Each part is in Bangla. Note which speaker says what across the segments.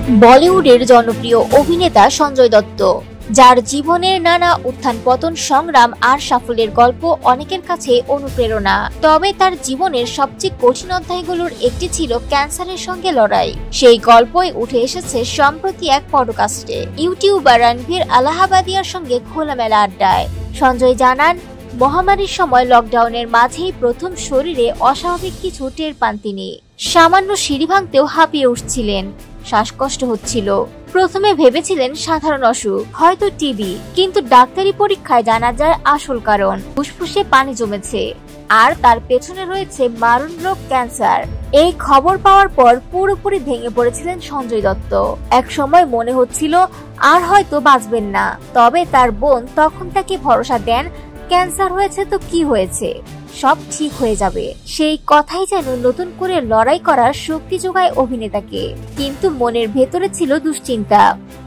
Speaker 1: বলিউডের জনপ্রিয় অভিনেতা সঞ্জয় দত্ত, যার জীবনের নানা উত্থান পতন, সংগ্রাম আর সাফল্যের গল্প অনেকের কাছে অনুপ্রেরণা। তবে তার জীবনের সবচেয়ে কঠিন অধ্যায়গুলোর একটি ছিল ক্যান্সারের সঙ্গে লড়াই। সেই গল্পই উঠে এসেছে সম্প্রতি এক পডকাস্টে। ইউটিউবার রণবীর আলাহাবাদিয়ার সঙ্গে খোলামেলা আড্ডায় সঞ্জয় জানান, মহামারীর সময় লকডাউনের মাঝেই প্রথম শরীরে অস্বাভাবিক কিছু টের পান তিনি। সামান্য সিঁড়ি ভাঙতেও হাঁপিয়ে উঠছিলেন, শ্বাসকষ্ট হচ্ছিল। প্রথমে ভেবেছিলেন সাধারণ অসুখ, হয়তো টিবি, কিন্তু ডাক্তারি পরীক্ষায় জানা যায় আসল কারণ ফুসফুসে পানি জমেছে আর তার পেছনে রয়েছে মারণ রোগ ক্যান্সার। এই খবর পাওয়ার পর পুরোপুরি ভেঙে পড়েছিলেন সঞ্জয় দত্ত। এক সময় মনে হচ্ছিল আর হয়তো বাঁচবেন না। তবে তার বোন তখন তাকে ভরসা দেন, ক্যান্সার হয়েছে তো কি হয়েছে, সব ঠিক হয়ে যাবে। সেই কথাই যেন নতুন করে লড়াই করার শক্তি যোগায় অভিনেতাকে। কিন্তু মনের ভেতরে ছিল দুশ্চিন্তা,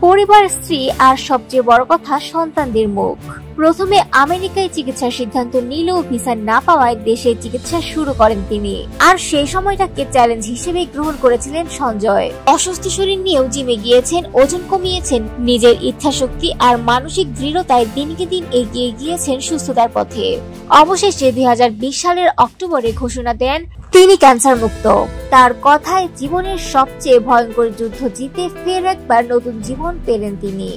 Speaker 1: পরিবার, স্ত্রী আর সবচেয়ে বড় কথা সন্তানদের মুখ। প্রথমে আমেরিকায় চিকিৎসার সিদ্ধান্ত নিলেও ভিসা না পাওয়ায় দেশে চিকিৎসা শুরু করেন তিনি। আর সেই সময়টাকে চ্যালেঞ্জ হিসেবে গ্রহণ করেছিলেন সঞ্জয়। অসুস্থ শরীর নিয়েও জিমে গিয়েছেন, ওজন কমিয়েছেন, নিজের ইচ্ছাশক্তি আর মানসিক দৃঢ়তায় দিনকে দিন এগিয়ে গিয়েছেন সুস্থতার পথে। অবশেষে 2020 সালের অক্টোবরে ঘোষণা দেন তিনি ক্যান্সার মুক্ত। তার কথায় জীবনের সবচেয়ে ভয়ঙ্কর যুদ্ধ জিতে ফের একবার নতুন জীবন পেলেন তিনি।